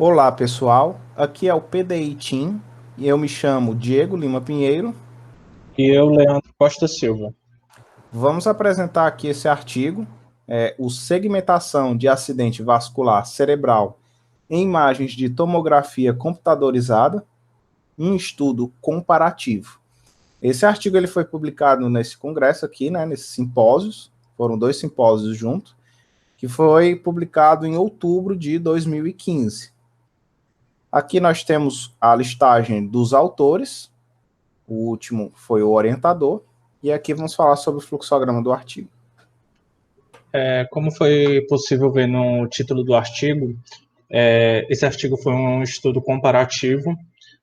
Olá, pessoal. Aqui é o PDI Team e eu me chamo Diego Lima Pinheiro. E eu, Leandro Costa Silva. Vamos apresentar aqui esse artigo, o Segmentação de Acidente Vascular Cerebral em Imagens de Tomografia Computadorizada, um estudo comparativo. Esse artigo ele foi publicado nesse congresso aqui, né, nesses simpósios, foram 2 simpósios juntos, que foi publicado em outubro de 2015. Aqui nós temos a listagem dos autores. O último foi o orientador, e aqui vamos falar sobre o fluxograma do artigo. Como foi possível ver no título do artigo, esse artigo foi um estudo comparativo,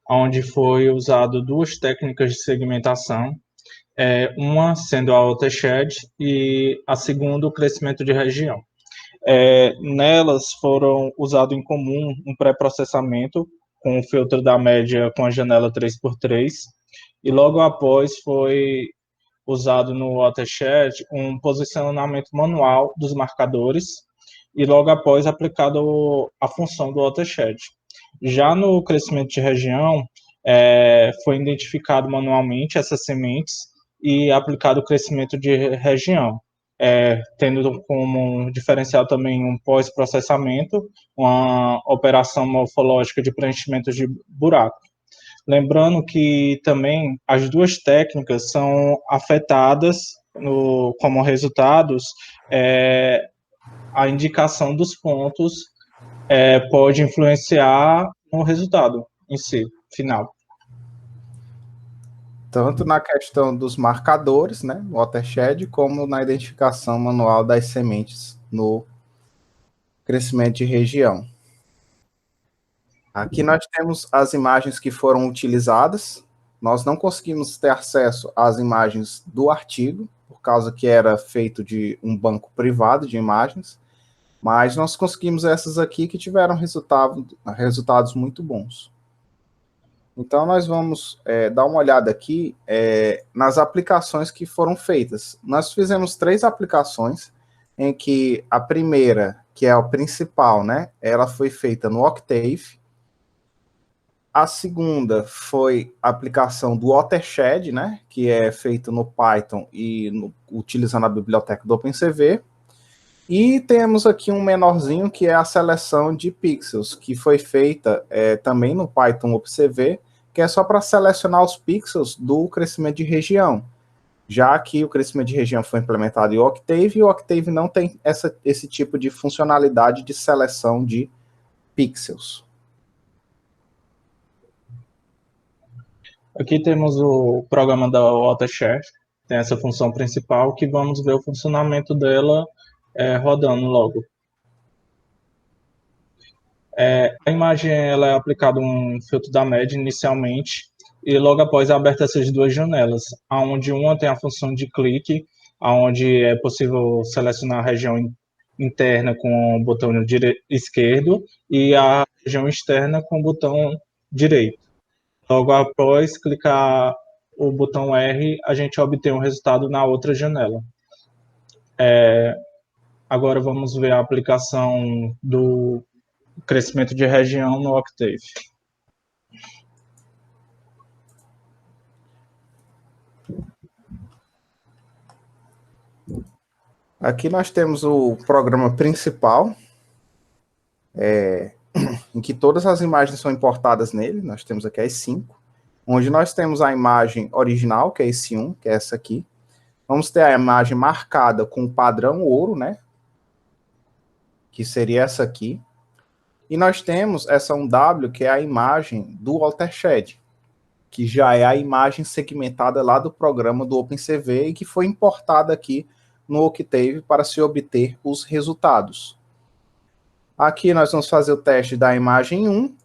onde foi usado duas técnicas de segmentação, uma sendo a watershed e a segunda o crescimento de região. Nelas foram usado em comum um pré-processamento com o filtro da média com a janela 3x3, e logo após foi usado no watershed um posicionamento manual dos marcadores e logo após aplicado a função do watershed. Já no crescimento de região, foi identificado manualmente essas sementes e aplicado o crescimento de região, tendo como diferencial também um pós-processamento, uma operação morfológica de preenchimento de buraco. Lembrando que também as duas técnicas são afetadas como resultados, a indicação dos pontos pode influenciar no resultado em si, final. Tanto na questão dos marcadores, né, no watershed, como na identificação manual das sementes no crescimento de região. Aqui nós temos as imagens que foram utilizadas. Nós não conseguimos ter acesso às imagens do artigo, por causa que era feito de um banco privado de imagens, mas nós conseguimos essas aqui que tiveram resultados muito bons. Então, nós vamos dar uma olhada aqui nas aplicações que foram feitas. Nós fizemos 3 aplicações, em que a primeira, que é a principal, né, ela foi feita no Octave. A segunda foi a aplicação do Watershed, né, que é feito no Python e utilizando a biblioteca do OpenCV. E temos aqui um menorzinho, que é a seleção de pixels, que foi feita também no Python OpenCV, que é só para selecionar os pixels do crescimento de região, já que o crescimento de região foi implementado em Octave, e o Octave não tem esse tipo de funcionalidade de seleção de pixels. Aqui temos o programa da Watershed, tem essa função principal, que vamos ver o funcionamento dela rodando logo. A imagem ela é aplicada um filtro da média inicialmente, e logo após é aberta essas duas janelas, onde uma tem a função de clique, onde é possível selecionar a região interna com o botão esquerdo e a região externa com o botão direito. Logo após clicar o botão R, a gente obtém um resultado na outra janela. Agora vamos ver a aplicação do crescimento de região no Octave. Aqui nós temos o programa principal, em que todas as imagens são importadas nele. Nós temos aqui as 5, onde nós temos a imagem original, que é esse 1, que é essa aqui. Vamos ter a imagem marcada com o padrão ouro, né, que seria essa aqui. E nós temos essa 1W, que é a imagem do watershed, que já é a imagem segmentada lá do programa do OpenCV e que foi importada aqui no Octave para se obter os resultados. Aqui nós vamos fazer o teste da imagem 1,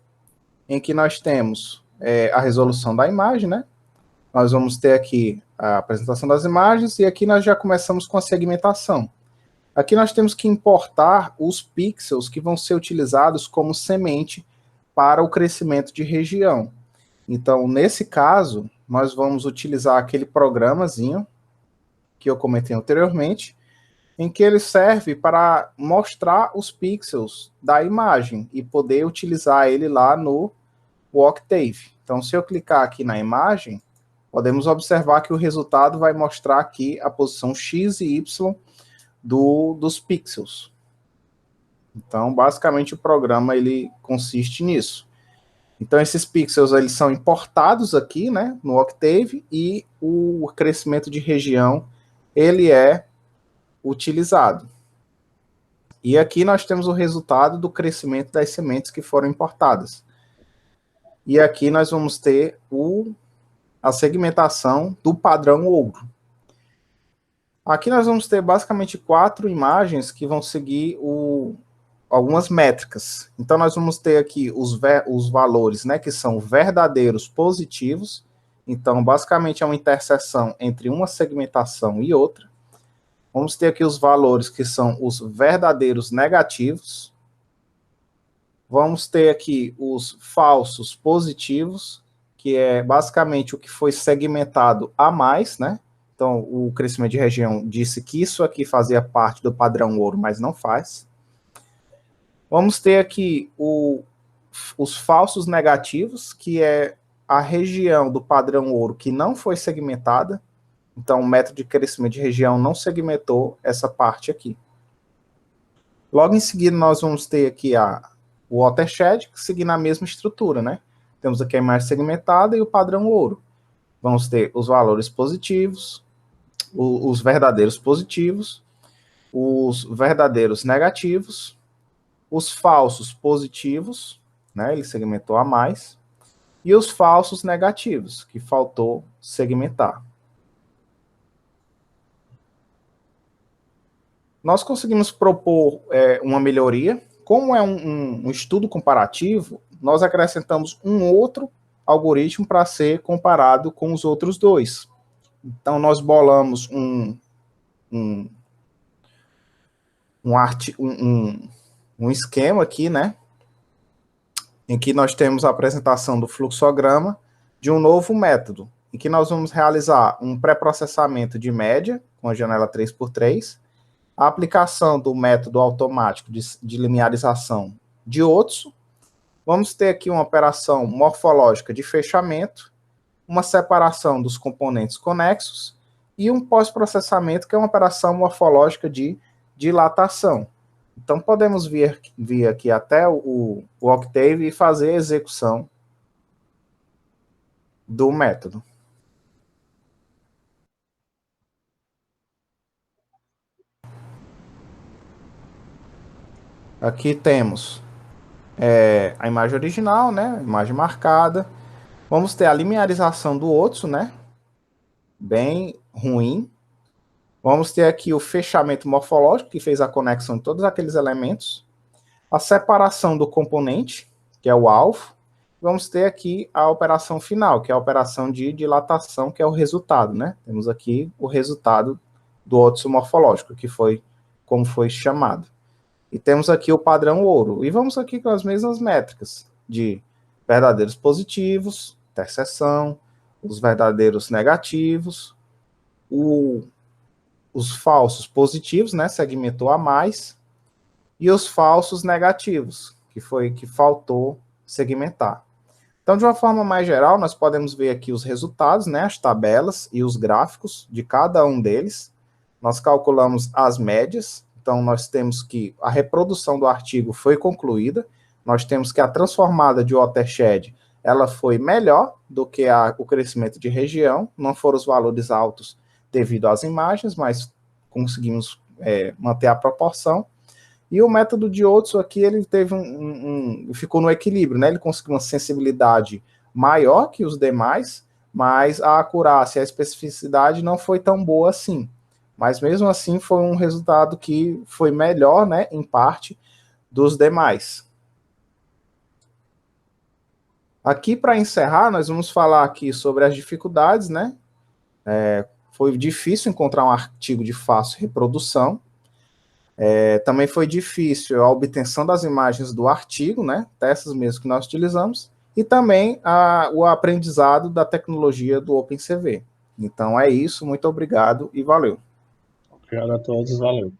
em que nós temos a resolução da imagem, né? Nós vamos ter aqui a apresentação das imagens e aqui nós já começamos com a segmentação. Aqui nós temos que importar os pixels que vão ser utilizados como semente para o crescimento de região. Então, nesse caso, nós vamos utilizar aquele programazinho que eu comentei anteriormente, em que ele serve para mostrar os pixels da imagem e poder utilizar ele lá no Octave. Então, se eu clicar aqui na imagem, podemos observar que o resultado vai mostrar aqui a posição X e Y dos pixels. Então, basicamente, o programa ele consiste nisso. Então, esses pixels eles são importados aqui, né, no Octave, e o crescimento de região ele é utilizado. E aqui nós temos o resultado do crescimento das sementes que foram importadas. E aqui nós vamos ter a segmentação do padrão ouro. Aqui nós vamos ter basicamente 4 imagens que vão seguir algumas métricas. Então, nós vamos ter aqui os valores, né, que são verdadeiros positivos. Então, basicamente, é uma interseção entre uma segmentação e outra. Vamos ter aqui os valores que são os verdadeiros negativos. Vamos ter aqui os falsos positivos, que é basicamente o que foi segmentado a mais, né? Então, o crescimento de região disse que isso aqui fazia parte do padrão ouro, mas não faz. Vamos ter aqui os falsos negativos, que é a região do padrão ouro que não foi segmentada. Então, o método de crescimento de região não segmentou essa parte aqui. Logo em seguida, nós vamos ter aqui o watershed, seguindo a mesma estrutura, né? Temos aqui a imagem segmentada e o padrão ouro. Vamos ter os valores positivos, os verdadeiros positivos, os verdadeiros negativos, os falsos positivos, né? Ele segmentou a mais, e os falsos negativos, que faltou segmentar. Nós conseguimos propor uma melhoria. Como é um estudo comparativo, nós acrescentamos um outro algoritmo para ser comparado com os outros dois. Então, nós bolamos um esquema aqui, né, em que nós temos a apresentação do fluxograma de um novo método, em que nós vamos realizar um pré-processamento de média, com a janela 3x3, a aplicação do método automático de linearização de Otsu. Vamos ter aqui uma operação morfológica de fechamento, uma separação dos componentes conexos e um pós-processamento, que é uma operação morfológica de dilatação. Então, podemos vir aqui até o Octave e fazer a execução do método. Aqui temos a imagem original, né? A imagem marcada. Vamos ter a linearização do Otsu, né? Bem ruim. Vamos ter aqui o fechamento morfológico, que fez a conexão de todos aqueles elementos. A separação do componente, que é o alvo. Vamos ter aqui a operação final, que é a operação de dilatação, que é o resultado, né? Temos aqui o resultado do Otsu morfológico, que foi como foi chamado. E temos aqui o padrão ouro. E vamos aqui com as mesmas métricas de verdadeiros positivos, interseção, os verdadeiros negativos, os falsos positivos, né, segmentou a mais, e os falsos negativos, que faltou segmentar. Então, de uma forma mais geral, nós podemos ver aqui os resultados, né, as tabelas e os gráficos de cada um deles. Nós calculamos as médias. Então, nós temos que a reprodução do artigo foi concluída, nós temos que a transformada de watershed, ela foi melhor do que o crescimento de região, não foram os valores altos devido às imagens, mas conseguimos manter a proporção. E o método de Otsu aqui, ele teve ficou no equilíbrio, né? Ele conseguiu uma sensibilidade maior que os demais, mas a acurácia e a especificidade não foi tão boa assim. Mas mesmo assim foi um resultado que foi melhor, né, em parte, dos demais. Aqui, para encerrar, nós vamos falar aqui sobre as dificuldades, né? Foi difícil encontrar um artigo de fácil reprodução. Também foi difícil a obtenção das imagens do artigo, né? Essas mesmas que nós utilizamos. E também o aprendizado da tecnologia do OpenCV. Então é isso, muito obrigado e valeu. Obrigado a todos, valeu.